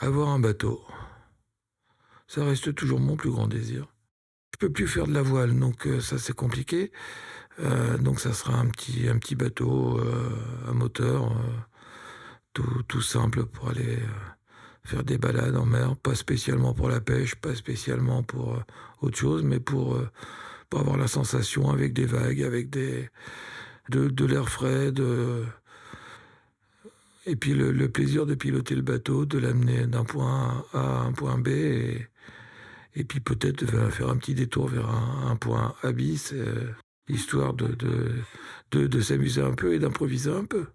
Avoir un bateau, ça reste toujours mon plus grand désir. Je peux plus faire de la voile, donc ça c'est compliqué. Donc ça sera un petit bateau à moteur, tout simple pour aller faire des balades en mer, pas spécialement pour la pêche, pas spécialement pour autre chose, mais pour avoir la sensation avec des vagues, avec de l'air frais, et puis le plaisir de piloter le bateau, de l'amener d'un point A à un point B, et puis peut-être faire un petit détour vers un point A bis, histoire de s'amuser un peu et d'improviser un peu.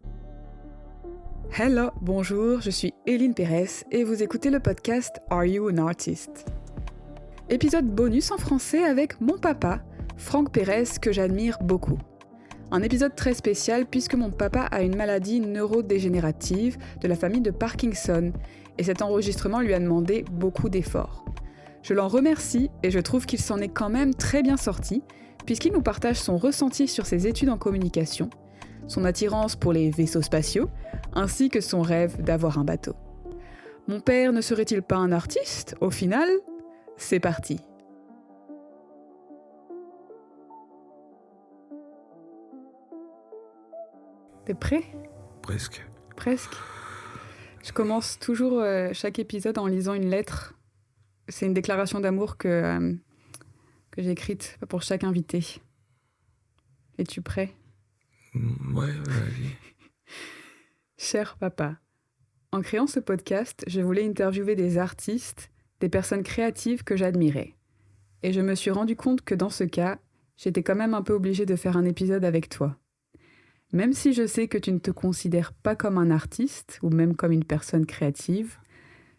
Hello, bonjour, je suis Eline Pérez et vous écoutez le podcast Are You an Artist? Épisode bonus en français avec mon papa, Franck Pérez, que j'admire beaucoup. Un épisode très spécial puisque mon papa a une maladie neurodégénérative de la famille de Parkinson et cet enregistrement lui a demandé beaucoup d'efforts. Je l'en remercie et je trouve qu'il s'en est quand même très bien sorti puisqu'il nous partage son ressenti sur ses études en communication, son attirance pour les vaisseaux spatiaux, ainsi que son rêve d'avoir un bateau. Mon père ne serait-il pas un artiste, au final? C'est parti. T'es prêt? Presque. Presque. Je commence toujours chaque épisode en lisant une lettre. C'est une déclaration d'amour que j'ai écrite pour chaque invité. Es-tu prêt? Ouais, vas-y. Cher papa, en créant ce podcast, je voulais interviewer des artistes, des personnes créatives que j'admirais. Et je me suis rendu compte que dans ce cas, j'étais quand même un peu obligée de faire un épisode avec toi. Même si je sais que tu ne te considères pas comme un artiste, ou même comme une personne créative,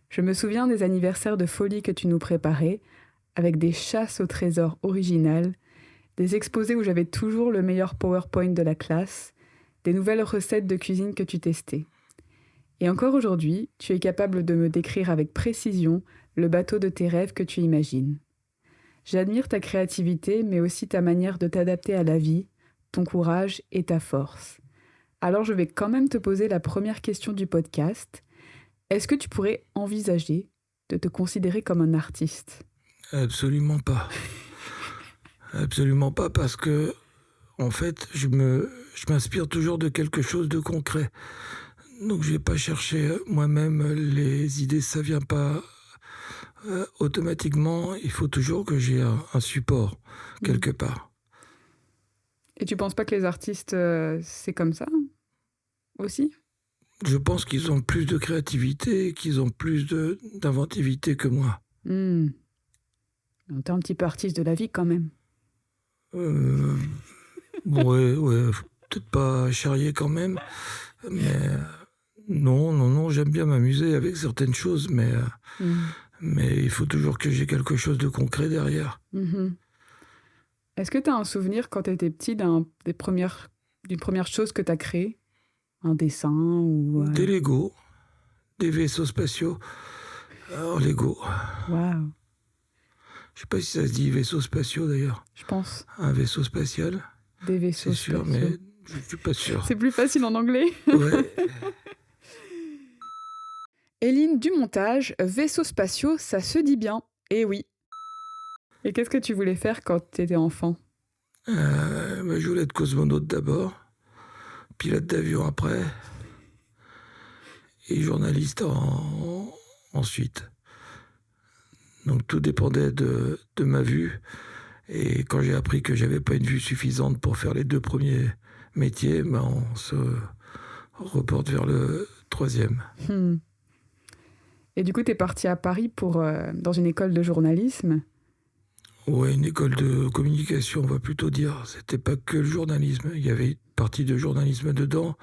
je me souviens des anniversaires de folie que tu nous préparais, avec des chasses au trésor originales, des exposés où j'avais toujours le meilleur PowerPoint de la classe, des nouvelles recettes de cuisine que tu testais. Et encore aujourd'hui, tu es capable de me décrire avec précision le bateau de tes rêves que tu imagines. J'admire ta créativité, mais aussi ta manière de t'adapter à la vie, ton courage et ta force. Alors je vais quand même te poser la première question du podcast. Est-ce que tu pourrais envisager de te considérer comme un artiste? Absolument pas. Absolument pas, parce que, en fait, je m'inspire toujours de quelque chose de concret. Donc je vais pas chercher moi-même les idées, ça vient pas automatiquement. Il faut toujours que j'ai un support quelque part. Et tu penses pas que les artistes, c'est comme ça aussi? Je pense qu'ils ont plus de créativité, qu'ils ont plus d'inventivité que moi. T'es un petit peu artiste de la vie quand même. Ouais, faut peut-être pas charrier quand même, mais non, j'aime bien m'amuser avec certaines choses, mais il faut toujours que j'ai quelque chose de concret derrière. Est-ce que tu as un souvenir quand tu étais petit d'une première chose que tu as créée? Un dessin ou... Des Lego, des vaisseaux spatiaux. Alors Lego, Waouh, je sais pas si ça se dit vaisseaux spatiaux d'ailleurs. je pense. Un vaisseau spatial, Des vaisseaux c'est sûr, spatiaux. mais je suis pas sûr. C'est plus facile en anglais. Ouais. Eline du montage, vaisseaux spatiaux, ça se dit bien. Eh oui. Et qu'est-ce que tu voulais faire quand tu étais enfant? Je voulais être cosmonaute d'abord, pilote d'avion après, et journaliste ensuite. Donc tout dépendait de ma vue. Et quand j'ai appris que j'avais pas une vue suffisante pour faire les deux premiers métiers, on se reporte vers le troisième. Et du coup, tu es parti à Paris dans une école de journalisme. Ouais, une école de communication, on va plutôt dire. C'était pas que le journalisme. Il y avait une partie de journalisme dedans,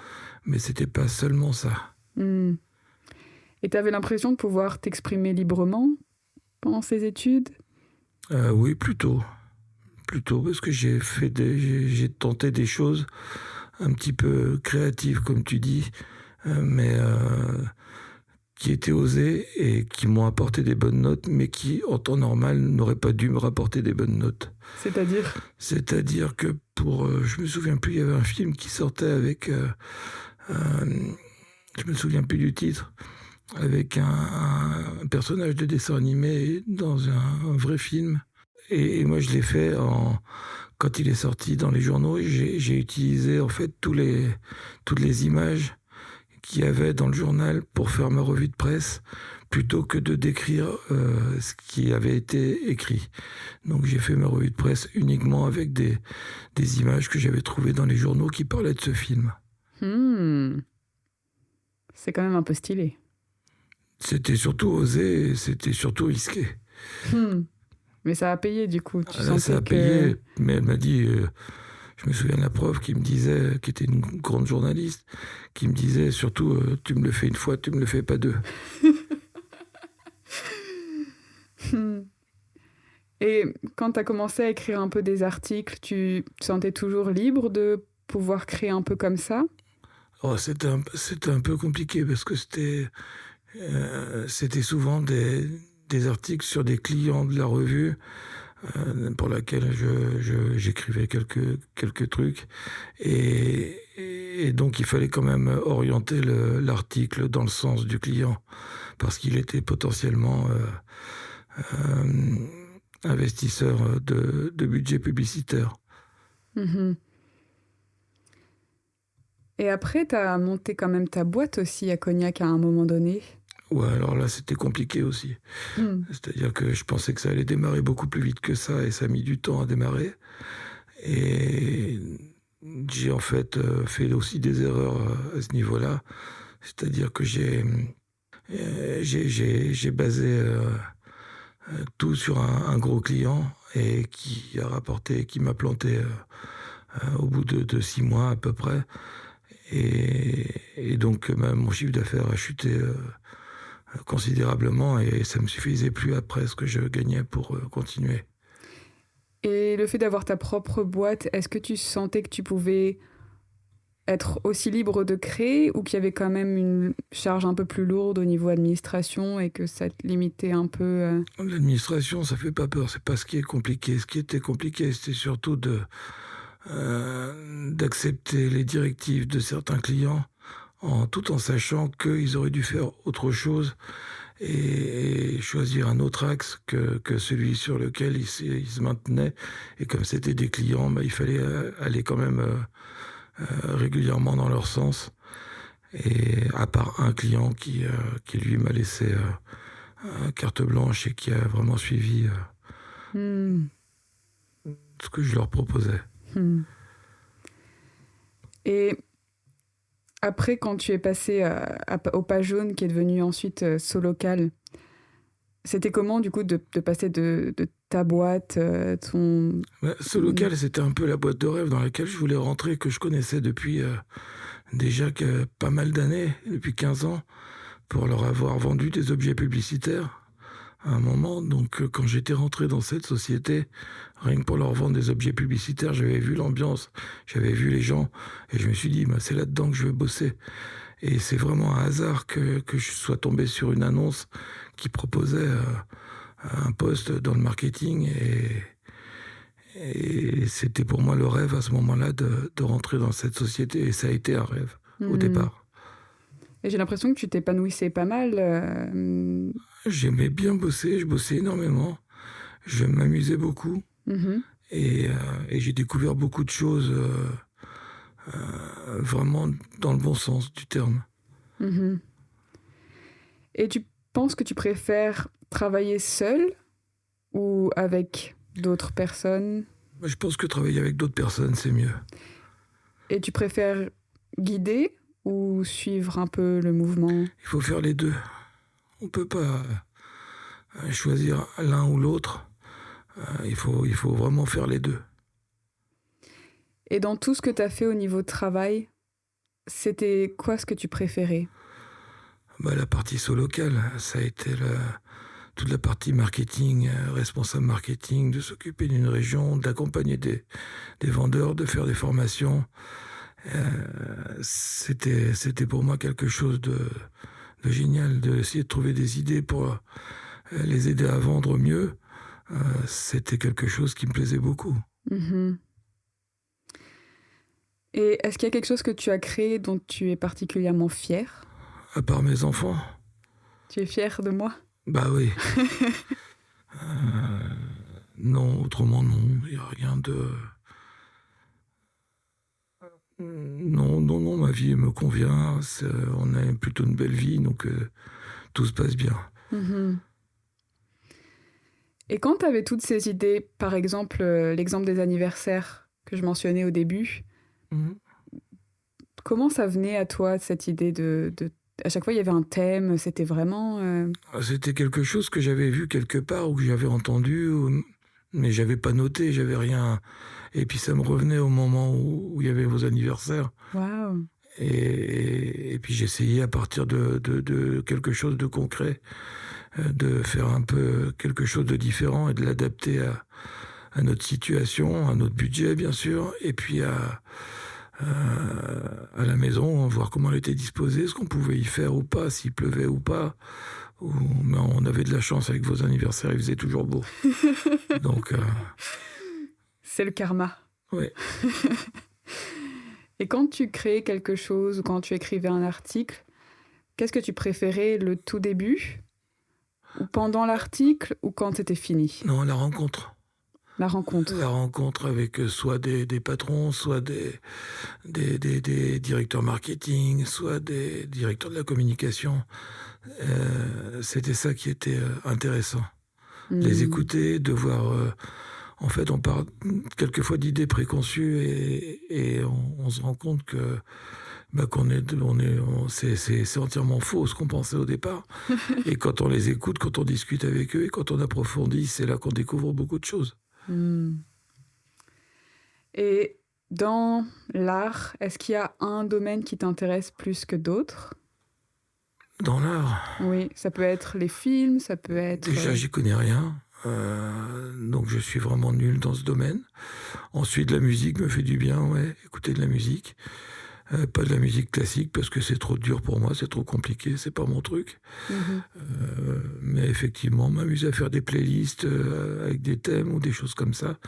mais c'était pas seulement ça. Et tu avais l'impression de pouvoir t'exprimer librement pendant ces études? Oui, plutôt, parce que j'ai tenté des choses un petit peu créatives, comme tu dis, mais qui étaient osées et qui m'ont apporté des bonnes notes, mais qui, en temps normal, n'auraient pas dû me rapporter des bonnes notes. C'est-à-dire? C'est-à-dire que je me souviens plus, il y avait un film qui sortait avec... je me souviens plus du titre, avec un un personnage de dessin animé dans un vrai film. Et moi, je l'ai fait quand il est sorti dans les journaux. J'ai utilisé en fait toutes les images qu'il y avait dans le journal pour faire ma revue de presse, plutôt que de décrire ce qui avait été écrit. Donc j'ai fait ma revue de presse uniquement avec des images que j'avais trouvées dans les journaux qui parlaient de ce film. C'est quand même un peu stylé. C'était surtout osé et c'était surtout risqué. Mais ça a payé du coup. Tu Là, sentais ça a payé, mais elle m'a dit, je me souviens de la prof qui me disait, qui était une grande journaliste, qui me disait surtout, tu me le fais une fois, tu me le fais pas deux. Et quand tu as commencé à écrire un peu des articles, tu te sentais toujours libre de pouvoir créer un peu comme ça? Oh, c'était un peu compliqué parce que c'était souvent des articles sur des clients de la revue pour laquelle j'écrivais quelques trucs. Et donc, il fallait quand même orienter l'article dans le sens du client parce qu'il était potentiellement investisseur de budget publicitaire. Et après, tu as monté quand même ta boîte aussi à Cognac à un moment donné. Ouais, alors là, c'était compliqué aussi. C'est-à-dire que je pensais que ça allait démarrer beaucoup plus vite que ça, et ça a mis du temps à démarrer. Et j'ai en fait fait aussi des erreurs à ce niveau-là. C'est-à-dire que j'ai basé tout sur un gros client et qui a rapporté, qui m'a planté au bout de 6 mois à peu près. Et donc mon chiffre d'affaires a chuté considérablement et ça me suffisait plus après ce que je gagnais pour continuer. Et le fait d'avoir ta propre boîte, est-ce que tu sentais que tu pouvais être aussi libre de créer ou qu'il y avait quand même une charge un peu plus lourde au niveau administration et que ça te limitait un peu L'administration, ça fait pas peur, c'est pas ce qui est compliqué. Ce qui était compliqué, c'était surtout d'accepter les directives de certains clients tout en sachant qu'ils auraient dû faire autre chose et choisir un autre axe que celui sur lequel ils se maintenaient. Et comme c'était des clients, il fallait aller quand même régulièrement dans leur sens. Et à part un client qui lui m'a laissé carte blanche et qui a vraiment suivi ce que je leur proposais. Et après, quand tu es passé au Page Jaune, qui est devenu ensuite Solocal, c'était comment du coup de passer de ta boîte, ton... Ouais, Solocal, c'était un peu la boîte de rêve dans laquelle je voulais rentrer, que je connaissais depuis déjà pas mal d'années, depuis 15 ans, pour leur avoir vendu des objets publicitaires à un moment. Donc quand j'étais rentré dans cette société, rien que pour leur vendre des objets publicitaires, j'avais vu l'ambiance, j'avais vu les gens, et je me suis dit, c'est là-dedans que je veux bosser. Et c'est vraiment un hasard que je sois tombé sur une annonce qui proposait un poste dans le marketing, et c'était pour moi le rêve à ce moment-là de rentrer dans cette société, et ça a été un rêve au départ. Et j'ai l'impression que tu t'épanouissais pas mal. J'aimais bien bosser, je bossais énormément, je m'amusais beaucoup, et j'ai découvert beaucoup de choses vraiment dans le bon sens du terme. Et tu penses que tu préfères travailler seul ou avec d'autres personnes? Je pense que travailler avec d'autres personnes, c'est mieux. Et tu préfères guider ou suivre un peu le mouvement? Il faut faire les deux. On ne peut pas choisir l'un ou l'autre. Il faut vraiment faire les deux. Et dans tout ce que tu as fait au niveau de travail, c'était quoi ce que tu préférais? La partie Solocal, ça a été toute la partie marketing, responsable marketing, de s'occuper d'une région, d'accompagner des vendeurs, de faire des formations. C'était pour moi quelque chose de génial, d'essayer de trouver des idées pour les aider à vendre mieux. C'était quelque chose qui me plaisait beaucoup. Et est-ce qu'il y a quelque chose que tu as créé dont tu es particulièrement fier? À part mes enfants. Tu es fier de moi? Bah oui. Euh, non, autrement non, il n'y a rien de... Non, non, non, ma vie me convient, on a plutôt une belle vie, donc tout se passe bien. Mhm. Et quand tu avais toutes ces idées, par exemple, l'exemple des anniversaires que je mentionnais au début, Mhm. comment ça venait à toi, cette idée À chaque fois, il y avait un thème, c'était vraiment... C'était quelque chose que j'avais vu quelque part ou que j'avais entendu, mais j'avais pas noté, j'avais rien. Et puis ça me revenait au moment où il y avait vos anniversaires. Waouh! Et puis j'essayais à partir de quelque chose de concret, de faire un peu quelque chose de différent et de l'adapter à notre situation, à notre budget bien sûr, et puis à la maison, voir comment elle était disposée, ce qu'on pouvait y faire ou pas, s'il pleuvait ou pas. Mais on avait de la chance avec vos anniversaires, il faisait toujours beau. Donc, C'est le karma. ouais. Et quand tu créais quelque chose ou quand tu écrivais un article, qu'est-ce que tu préférais, le tout début ou pendant l'article ou quand c'était fini? Non, la rencontre. La rencontre. La rencontre avec soit des patrons, soit des directeurs marketing, soit des directeurs de la communication. C'était ça qui était intéressant. Les Hmm. écouter, de voir... en fait, on parle quelquefois d'idées préconçues et on se rend compte que bah, c'est entièrement faux ce qu'on pensait au départ. Et quand on les écoute, quand on discute avec eux et quand on approfondit, c'est là qu'on découvre beaucoup de choses. Hmm. Et dans l'art, est-ce qu'il y a un domaine qui t'intéresse plus que d'autres? Dans l'art, Oui, ça peut être les films, ça peut être... déjà, j'y connais rien. Donc je suis vraiment nul dans ce domaine. Ensuite, la musique me fait du bien, ouais, écouter de la musique. Pas de la musique classique parce que c'est trop dur pour moi, c'est trop compliqué, c'est pas mon truc. Mhm. Mais effectivement, m'amuser à faire des playlists avec des thèmes ou des choses comme ça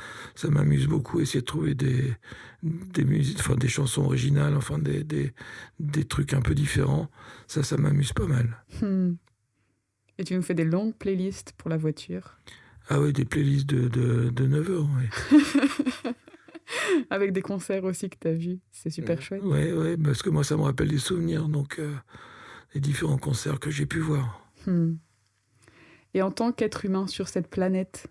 m'amuse beaucoup. Essayer de trouver des musiques, enfin des chansons originales, enfin des trucs un peu différents, ça m'amuse pas mal. Hmm. Et tu nous fais des longues playlists pour la voiture. Ah oui, des playlists de 9 heures, oui. Avec des concerts aussi que tu as vus. C'est super chouette. Ouais, ouais, parce que moi ça me rappelle des souvenirs, donc les différents concerts que j'ai pu voir. Hmm. Et en tant qu'être humain sur cette planète,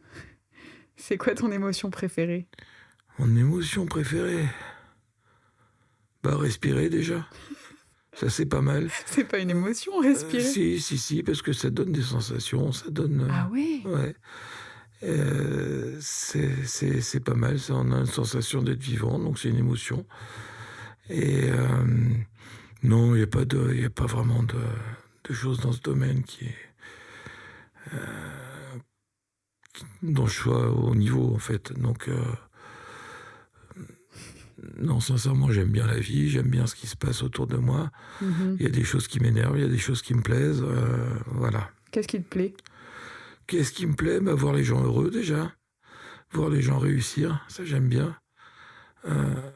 c'est quoi ton émotion préférée? Mon émotion préférée, bah respirer déjà. Ça, c'est pas mal. C'est pas une émotion, respirer? Si, parce que ça donne des sensations, ça donne... Ah ouais? ouais. C'est pas mal, ça, on a une sensation d'être vivant, donc c'est une émotion. Et non, il y a pas vraiment de choses dans ce domaine dont je sois au niveau, en fait. Donc, non, sincèrement, j'aime bien la vie, j'aime bien ce qui se passe autour de moi. Mhm. Il y a des choses qui m'énervent, il y a des choses qui me plaisent, voilà. Qu'est-ce qui te plaît? Qu'est-ce qui me plaît? Bah, voir les gens heureux déjà, voir les gens réussir, ça j'aime bien. Euh,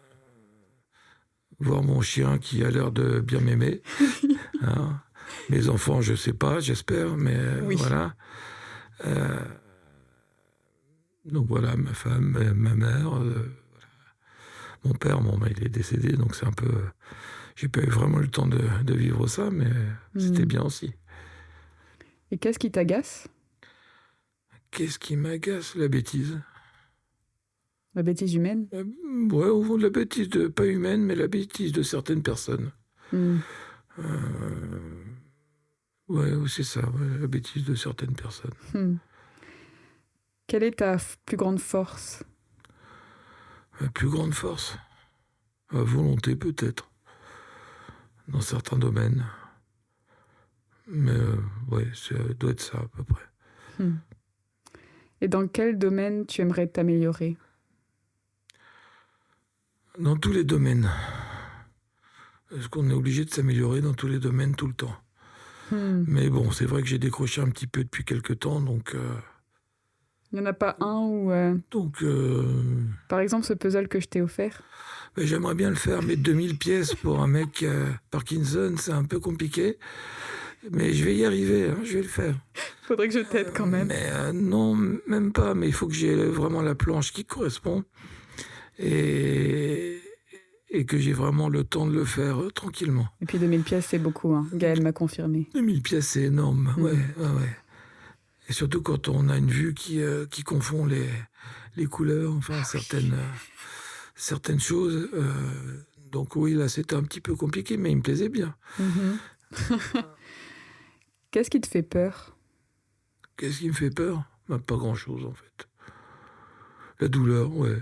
voir mon chien qui a l'air de bien m'aimer. Hein. Mes enfants, je sais pas, j'espère, mais Oui. voilà. Euh, donc voilà, ma femme, ma mère, mon père, bon, bah, il est décédé, donc c'est un peu... j'ai pas eu vraiment le temps de vivre ça, mais c'était Hmm. bien aussi. Et qu'est-ce qui t'agace? Qu'est-ce qui m'agace? La bêtise. La bêtise humaine? Ouais, ou la bêtise pas humaine, mais la bêtise de certaines personnes. Hmm. Euh, ouais, c'est ça, ouais, la bêtise de certaines personnes. Hmm. Quelle est ta plus grande force? La plus grande force, la volonté peut-être, dans certains domaines. Mais ouais, ça doit être ça à peu près. Hmm. Et dans quel domaine tu aimerais t'améliorer? Dans tous les domaines. Est-ce qu'on est obligé de s'améliorer dans tous les domaines tout le temps? Hmm. Mais bon, c'est vrai que j'ai décroché un petit peu depuis quelques temps, donc... Il n'y en a pas un où... donc, Par exemple, ce puzzle que je t'ai offert? ben, j'aimerais bien le faire, mais 2000 pièces pour un mec Parkinson, c'est un peu compliqué. Mais je vais y arriver, hein, je vais le faire. Faudrait que je t'aide quand même. Mais non, même pas. Mais il faut que j'ai vraiment la planche qui correspond et, et que j'ai vraiment le temps de le faire tranquillement. Et puis 2000 pièces, c'est beaucoup, hein. Gaël m'a confirmé. 2000 pièces, c'est énorme. Mm. Ouais. Et surtout quand on a une vue qui confond les couleurs, enfin certaines choses. Donc oui, là, c'était un petit peu compliqué, mais il me plaisait bien. Mhm. Qu'est-ce qui te fait peur? Qu'est-ce qui me fait peur? Bah, pas grand-chose, en fait. La douleur, ouais.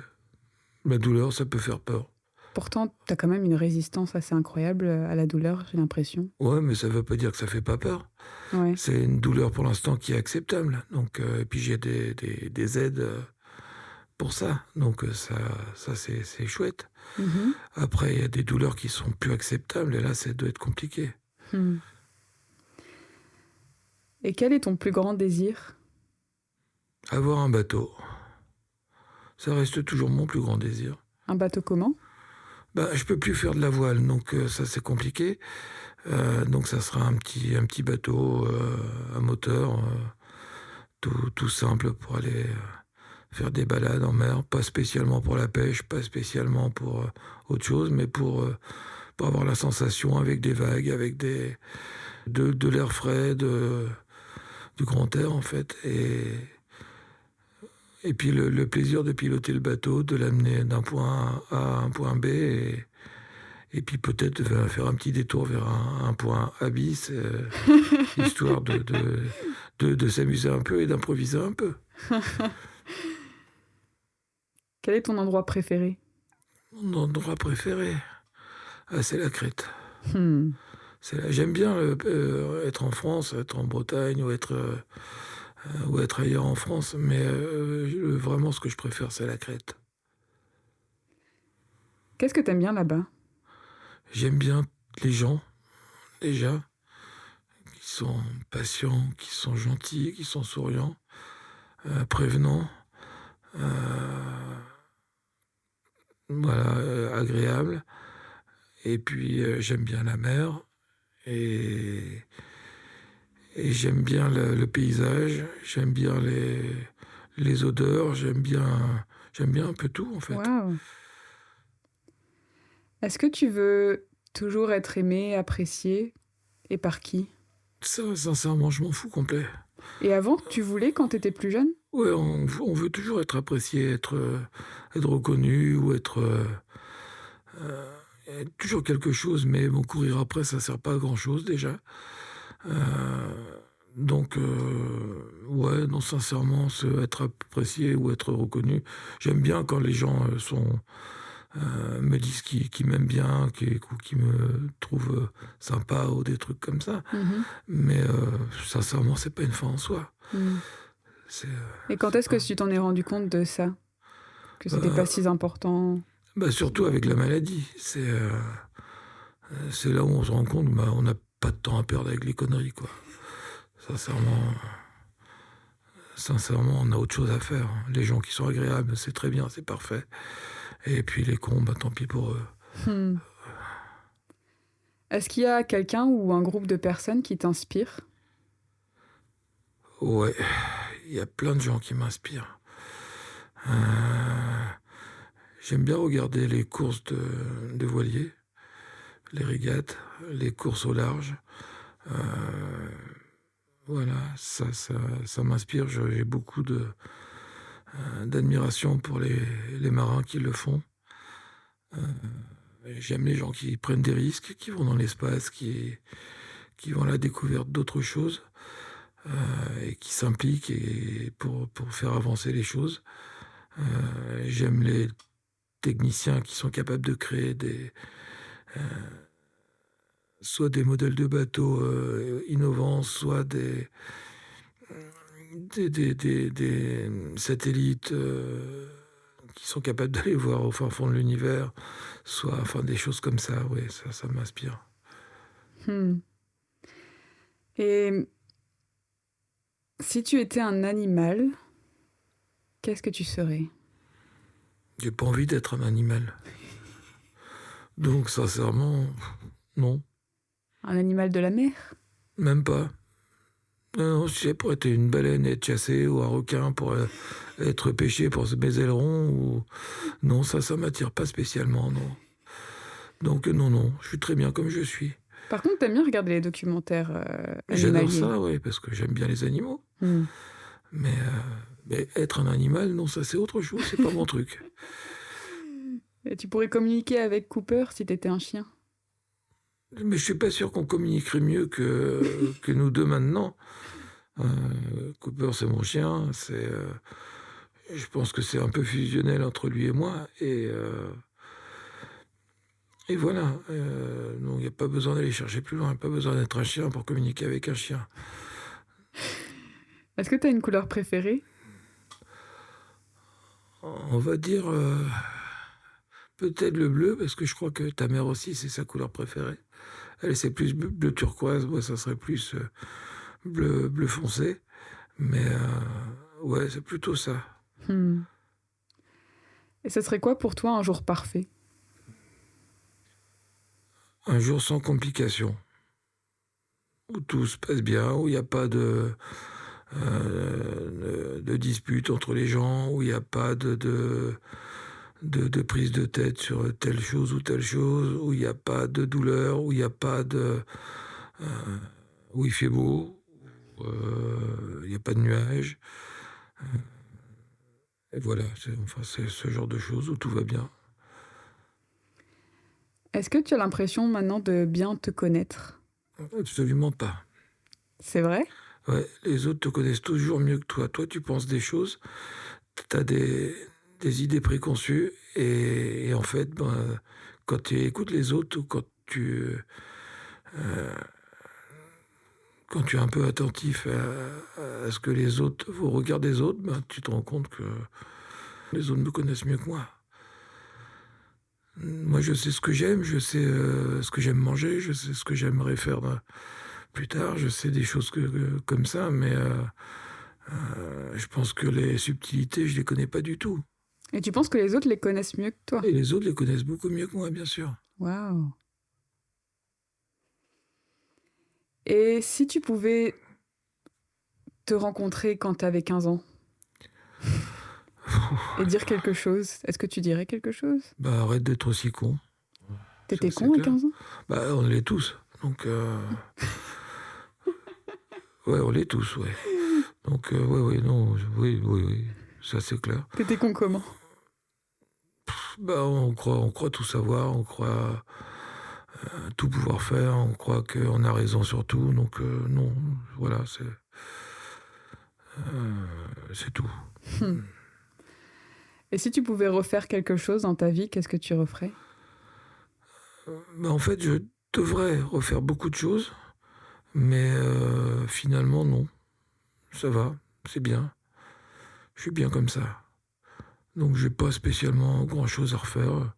La douleur, ça peut faire peur. Pourtant, t'as quand même une résistance assez incroyable à la douleur, j'ai l'impression. Ouais, mais ça veut pas dire que ça fait pas peur. Ouais. C'est une douleur pour l'instant qui est acceptable. Donc, et puis j'ai des aides pour ça. Donc ça c'est chouette. Mhm. Après, il y a des douleurs qui sont plus acceptables et là, ça doit être compliqué. Hmm. Et quel est ton plus grand désir? Avoir un bateau, ça reste toujours mon plus grand désir. Un bateau comment? Ben, je peux plus faire de la voile, donc ça c'est compliqué. Donc ça sera un petit bateau à moteur, tout simple pour aller faire des balades en mer, pas spécialement pour la pêche, pas spécialement pour autre chose, mais pour avoir la sensation avec des vagues, avec de l'air frais, du grand air en fait, et puis le plaisir de piloter le bateau, de l'amener d'un point A à un point B, et puis peut-être faire un petit détour vers un point A bis, histoire de s'amuser un peu et d'improviser un peu. Quel est ton endroit préféré? Mon endroit préféré, c'est la Crète. Hmm. J'aime bien être en France, être en Bretagne ou être ailleurs en France, mais vraiment ce que je préfère, c'est la Crète. Qu'est-ce que t'aimes bien là-bas? J'aime bien les gens, déjà, qui sont patients, qui sont gentils, qui sont souriants, prévenants, voilà, agréables. Et puis j'aime bien la mer et, et j'aime bien le paysage, j'aime bien les odeurs, j'aime bien un peu tout en fait. Waouh! Est-ce que tu veux toujours être aimé, apprécié? Et par qui? Ça, sincèrement, je m'en fous complet. Et avant, tu voulais quand t'étais plus jeune? Ouais, on veut toujours être apprécié, être reconnu ou être toujours quelque chose, mais bon, courir après, ça sert pas à grand chose déjà. Donc, ouais, non, sincèrement, être apprécié ou être reconnu, j'aime bien quand les gens me disent qu'ils m'aiment bien, ou qu'ils me trouvent sympa ou des trucs comme ça. Mhm. Mais sincèrement, c'est pas une fin en soi. Hmm. C'est, Et quand est-ce que tu t'en es rendu compte de ça? Que c'était pas si important? bah, surtout avec la maladie. C'est là où on se rend compte, bah, on n'a pas de temps à perdre avec les conneries, quoi. Sincèrement, on a autre chose à faire. Les gens qui sont agréables, c'est très bien, c'est parfait. Et puis les cons, bah, tant pis pour eux. Hmm. Est-ce qu'il y a quelqu'un ou un groupe de personnes qui t'inspire? Ouais, il y a plein de gens qui m'inspirent. Euh, J'aime bien regarder les courses de voiliers, les régates, les courses au large. Voilà, ça m'inspire. J'ai beaucoup d'admiration pour les marins qui le font. J'aime les gens qui prennent des risques, qui vont dans l'espace, qui vont à la découverte d'autres choses et qui s'impliquent pour faire avancer les choses. J'aime les techniciens qui sont capables de créer soit des modèles de bateaux innovants, soit des satellites qui sont capables d'aller voir au fin fond de l'univers, soit enfin des choses comme ça. Oui, ça m'inspire. Hmm. Et si tu étais un animal, qu'est-ce que tu serais? J'ai pas envie d'être un animal. Donc sincèrement, non, Un animal de la mer? même pas. Non, non, tu sais, pour être une baleine et être chassé, ou un requin pour être pêché pour mes ailerons, ou... Non, ça m'attire pas spécialement, non. Donc non, non, je suis très bien comme je suis. Par contre, t'aimes bien regarder les documentaires J'adore animaliers. ça, oui, parce que j'aime bien les animaux. Hmm. Mais être un animal, non, ça c'est autre chose, c'est pas mon truc. Et tu pourrais communiquer avec Cooper si t'étais un chien. Mais je suis pas sûr qu'on communiquerait mieux que nous deux maintenant. Cooper, c'est mon chien, je pense que c'est un peu fusionnel entre lui et moi, et voilà. Donc il n'y a pas besoin d'aller chercher plus loin, pas besoin d'être un chien pour communiquer avec un chien. Est-ce que t'as une couleur préférée? On va dire peut-être le bleu, parce que je crois que ta mère aussi, c'est sa couleur préférée. Elle, c'est plus bleu turquoise, moi, ça serait plus bleu foncé. Mais ouais, c'est plutôt ça. Hmm. Et ce serait quoi pour toi un jour parfait? Un jour sans complications, où tout se passe bien, où il n'y a pas de dispute entre les gens, où il n'y a pas de prise de tête sur telle chose ou telle chose, où il n'y a pas de douleur, où il n'y a pas de... où il fait beau, où il n'y a pas de nuages. Et voilà, c'est ce genre de choses où tout va bien. Est-ce que tu as l'impression maintenant de bien te connaître? Absolument pas. C'est vrai? Ouais, les autres te connaissent toujours mieux que toi. Toi, tu penses des choses, tu as des idées préconçues, et en fait, ben, quand tu écoutes les autres, ou quand tu es un peu attentif à ce que les autres, au regard des autres, ben, tu te rends compte que les autres me connaissent mieux que moi. Moi, je sais ce que j'aime, je sais ce que j'aime manger, je sais ce que j'aimerais faire plus tard, je sais des choses comme ça, mais je pense que les subtilités, je les connais pas du tout. Et tu penses que les autres les connaissent mieux que toi? Et les autres les connaissent beaucoup mieux que moi, bien sûr. Waouh! Et si tu pouvais te rencontrer quand t'avais 15 ans et dire quelque chose, est-ce que tu dirais quelque chose? Bah, arrête d'être aussi con. Ça, T'étais c'est con à clair. 15 ans? Bah, on l'est tous. Donc, ouais, on l'est tous, ouais. Donc, ouais, ouais, non, oui, oui, oui. Ça, c'est clair. T'étais con comment? Bah, on croit tout savoir, on croit tout pouvoir faire, on croit qu'on a raison sur tout. Donc, non, voilà, c'est tout. Hmm. Et si tu pouvais refaire quelque chose dans ta vie, qu'est-ce que tu referais? Bah, en fait, je devrais refaire beaucoup de choses, mais finalement, non. Ça va, c'est bien. Je suis bien comme ça. Donc, j'ai pas spécialement grand-chose à refaire.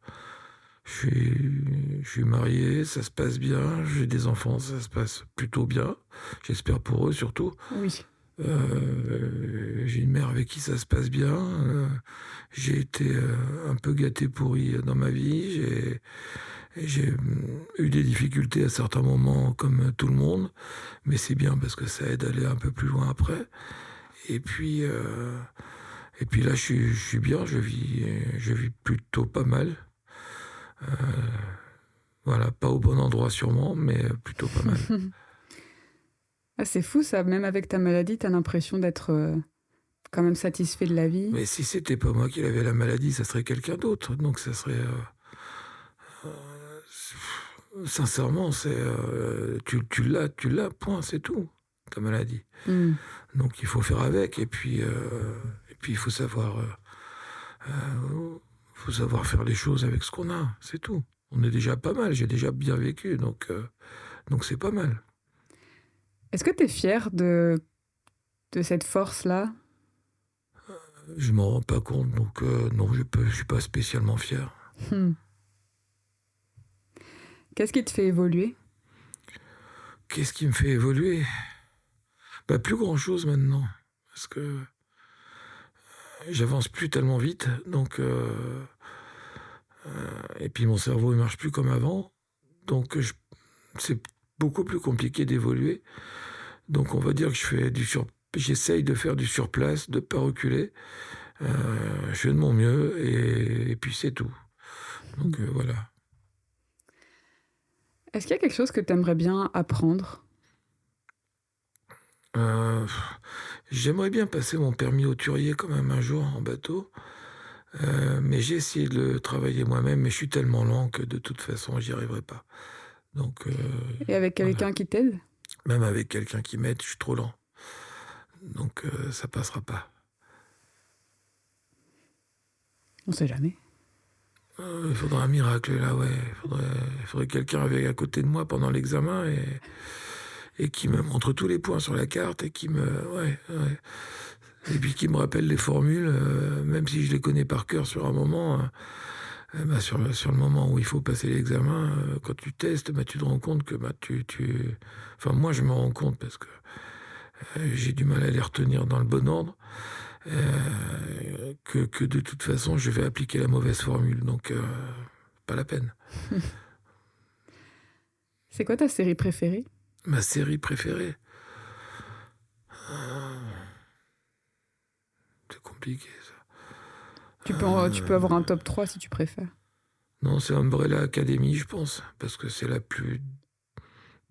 Je suis marié, ça se passe bien. J'ai des enfants, ça se passe plutôt bien. J'espère pour eux surtout. Oui. J'ai une mère avec qui ça se passe bien. J'ai été un peu gâté pourri dans ma vie. J'ai eu des difficultés à certains moments, comme tout le monde. Mais c'est bien parce que ça aide à aller un peu plus loin après. Et puis, là, je suis bien. Je vis plutôt pas mal. Voilà, pas au bon endroit sûrement, mais plutôt pas mal. Ah, c'est fou ça, même avec ta maladie, t'as l'impression d'être quand même satisfait de la vie. Mais si c'était pas moi qui avait la maladie, ça serait quelqu'un d'autre. Donc ça serait... sincèrement, tu l'as, point, c'est tout, ta maladie. Hmm. Donc il faut faire avec, et puis il faut savoir faire les choses avec ce qu'on a, c'est tout. On est déjà pas mal, j'ai déjà bien vécu, donc c'est pas mal. Est-ce que t'es fier de cette force-là? Je m'en rends pas compte, donc non, je suis pas spécialement fier. Hmm. Qu'est-ce qui te fait évoluer? Qu'est-ce qui me fait évoluer? Bah, plus grand-chose maintenant, parce que j'avance plus tellement vite, donc et puis mon cerveau il marche plus comme avant, donc c'est beaucoup plus compliqué d'évoluer. Donc on va dire que j'essaye de faire du surplace, de ne pas reculer. Je fais de mon mieux et puis c'est tout. Donc voilà. Est-ce qu'il y a quelque chose que tu aimerais bien apprendre? J'aimerais bien passer mon permis hauturier quand même un jour en bateau. Mais j'ai essayé de le travailler moi-même, mais je suis tellement lent que de toute façon, j'y arriverai pas. Donc Et avec voilà. quelqu'un qui t'aide? Même avec quelqu'un qui m'aide, je suis trop lent. Donc ça passera pas. On sait jamais. Il faudra un miracle là, ouais. Il faudrait quelqu'un avec à côté de moi pendant l'examen et qui me montre tous les points sur la carte et qui me. Ouais. Et puis qui me rappelle les formules, même si je les connais par cœur sur un moment. Sur le moment où il faut passer l'examen, quand tu testes, tu te rends compte que Enfin, moi, je me rends compte parce que j'ai du mal à les retenir dans le bon ordre, que de toute façon, je vais appliquer la mauvaise formule. Donc, pas la peine. C'est quoi ta série préférée? Ma série préférée, c'est compliqué ça. Tu peux avoir un top 3 si tu préfères. Non, c'est Umbrella Academy, je pense, parce que c'est la plus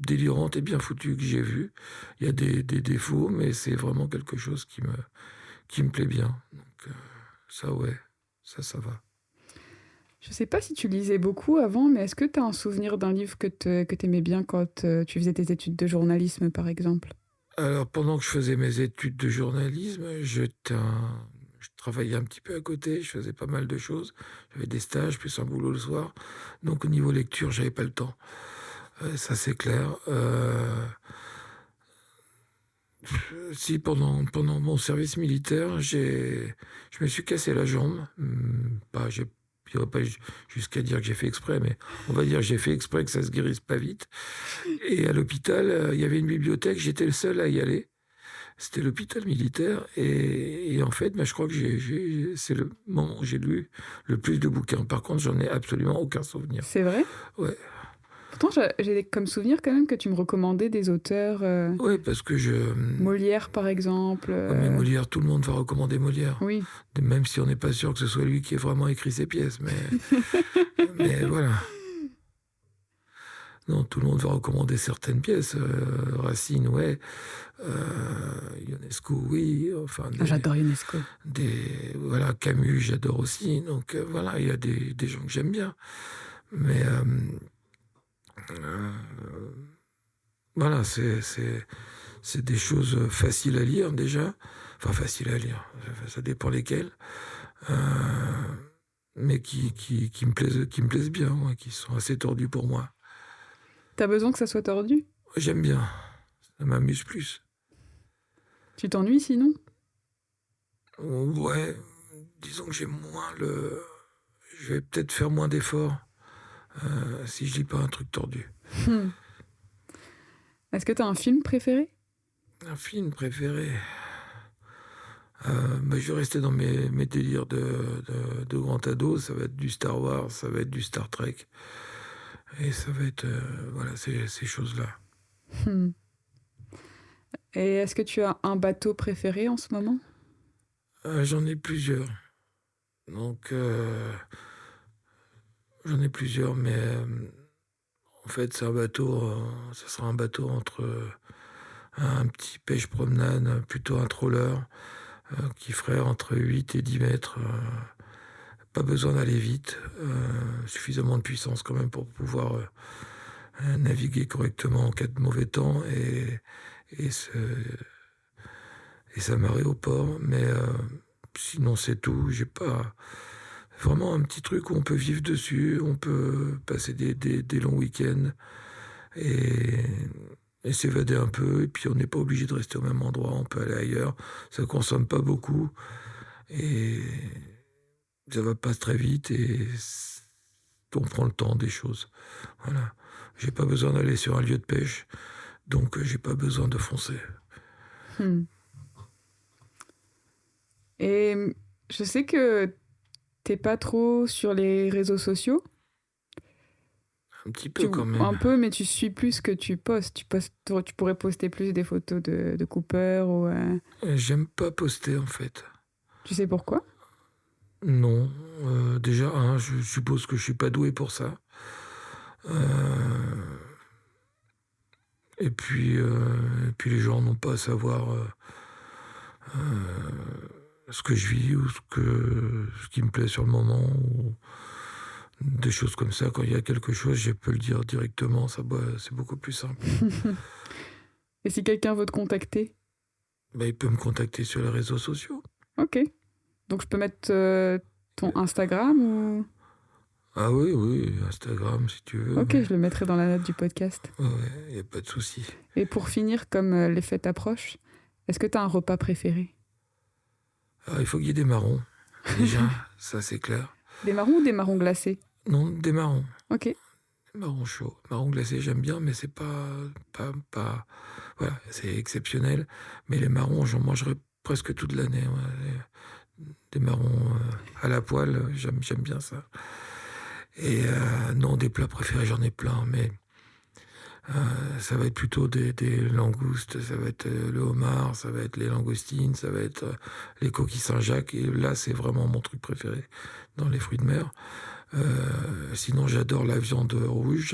délirante et bien foutue que j'ai vue. Il y a des défauts, mais c'est vraiment quelque chose qui me plaît bien. Donc ça, ouais, ça va. Je sais pas si tu lisais beaucoup avant, mais est-ce que tu as un souvenir d'un livre que tu aimais bien quand tu faisais tes études de journalisme, par exemple? Alors, pendant que je faisais mes études de journalisme, je travaillais un petit peu à côté, je faisais pas mal de choses. J'avais des stages, plus un boulot le soir. Donc, au niveau lecture, j'avais pas le temps. Ça, c'est clair. Si, pendant mon service militaire, je me suis cassé la jambe. J'irai pas jusqu'à dire que j'ai fait exprès, mais on va dire que j'ai fait exprès que ça se guérisse pas vite. Et à l'hôpital, il y avait une bibliothèque, j'étais le seul à y aller. C'était l'hôpital militaire. Et en fait, je crois que c'est le moment où j'ai lu le plus de bouquins. Par contre, j'en ai absolument aucun souvenir. C'est vrai? Ouais. Pourtant, j'ai comme souvenir quand même que tu me recommandais des auteurs. Ouais, parce que Molière, par exemple. Ouais, mais Molière, tout le monde va recommander Molière. Oui. Même si on n'est pas sûr que ce soit lui qui ait vraiment écrit ces pièces. Mais voilà. Non, tout le monde va recommander certaines pièces. Racine, ouais. Ionesco, oui. Enfin, J'adore Ionesco. Voilà, Camus, j'adore aussi. Donc voilà, il y a des gens que j'aime bien. Mais voilà, c'est des choses faciles à lire déjà. Enfin, faciles à lire, ça dépend lesquelles. Mais qui me plaisent bien, ouais, qui sont assez tordus pour moi. T'as besoin que ça soit tordu? J'aime bien, ça m'amuse plus. Tu t'ennuies sinon? Ouais, disons que je vais peut-être faire moins d'efforts si je lis pas un truc tordu. Est-ce que t'as un film préféré? Un film préféré, je vais rester dans mes délires de grand ado. Ça va être du Star Wars, ça va être du Star Trek. Et ça va être voilà, ces choses-là. Et est-ce que tu as un bateau préféré en ce moment? J'en ai plusieurs. Donc, j'en ai plusieurs, mais en fait, c'est un bateau. Ça sera un bateau entre un petit pêche-promenade, plutôt un trawler, qui ferait entre 8 et 10 mètres. Pas besoin d'aller vite, suffisamment de puissance quand même pour pouvoir naviguer correctement en cas de mauvais temps et s'amarrer au port. Mais sinon, c'est tout. J'ai pas vraiment un petit truc où on peut vivre dessus, on peut passer des longs week-ends et s'évader un peu. Et puis, on n'est pas obligé de rester au même endroit, on peut aller ailleurs. Ça consomme pas beaucoup et ça va pas très vite et on prend le temps des choses. Voilà. J'ai pas besoin d'aller sur un lieu de pêche, donc j'ai pas besoin de foncer. Et je sais que t'es pas trop sur les réseaux sociaux. un petit peu quand même. Un peu, mais tu suis plus ce que tu postes. Tu pourrais poster plus des photos de Cooper ou... J'aime pas poster en fait. Tu sais pourquoi? Non. Déjà, je suppose que je suis pas doué pour ça. Et puis les gens n'ont pas à savoir ce que je vis ou ce qui me plaît sur le moment ou des choses comme ça. Quand il y a quelque chose, je peux le dire directement. C'est beaucoup plus simple. Et si quelqu'un veut te contacter? Il peut me contacter sur les réseaux sociaux. Ok. Donc je peux mettre ton Instagram ou... Ah oui, Instagram si tu veux. Ok, je le mettrai dans la note du podcast. Ouais, il n'y a pas de souci. Et pour finir, comme les fêtes approchent, est-ce que tu as un repas préféré? Il faut qu'il y ait des marrons. Déjà, ça c'est clair. Des marrons ou des marrons glacés? Non, des marrons. Ok. Des marrons chauds. Marrons glacés, j'aime bien, mais c'est pas... Voilà, c'est exceptionnel. Mais les marrons, j'en mangerai presque toute l'année. Ouais. Des marrons à la poêle, j'aime bien ça. Et non, des plats préférés, j'en ai plein, mais ça va être plutôt des langoustes, ça va être le homard, ça va être les langoustines, ça va être les coquilles Saint-Jacques. Et là, c'est vraiment mon truc préféré dans les fruits de mer. Sinon, j'adore la viande rouge,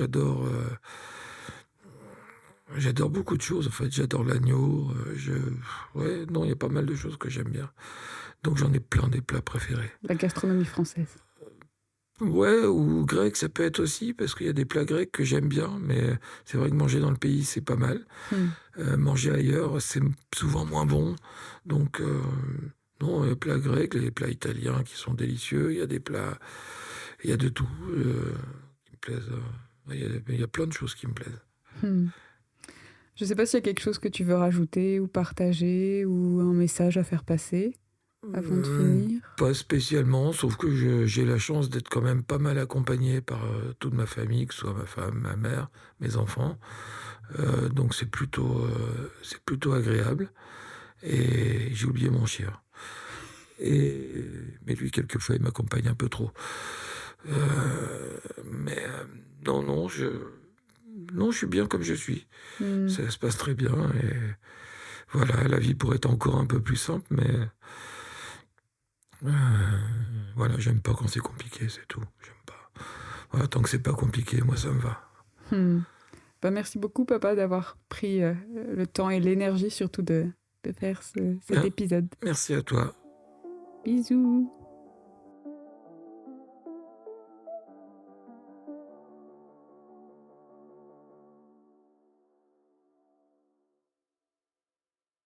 j'adore beaucoup de choses. En fait, j'adore l'agneau. Ouais, non, il y a pas mal de choses que j'aime bien. Donc, j'en ai plein des plats préférés. La gastronomie française. Ouais, ou grec, ça peut être aussi, parce qu'il y a des plats grecs que j'aime bien, mais c'est vrai que manger dans le pays, c'est pas mal. Manger ailleurs, c'est souvent moins bon. Donc, non, les plats grecs, les plats italiens qui sont délicieux, il y a des plats, il y a de tout qui me plaisent. Il y a plein de choses qui me plaisent. Je sais pas s'il y a quelque chose que tu veux rajouter ou partager ou un message à faire passer avant de finir. Pas spécialement, sauf que j'ai la chance d'être quand même pas mal accompagné par toute ma famille, que ce soit ma femme, ma mère, mes enfants. Donc c'est plutôt agréable. Et j'ai oublié mon chien. Mais lui, quelquefois, il m'accompagne un peu trop. Non, je suis bien comme je suis. Ça se passe très bien. Et voilà, la vie pourrait être encore un peu plus simple, mais voilà, j'aime pas quand c'est compliqué, c'est tout. J'aime pas. Voilà, tant que c'est pas compliqué, moi, ça me va. Merci beaucoup, papa, d'avoir pris le temps et l'énergie surtout de faire cet épisode. Merci à toi. Bisous.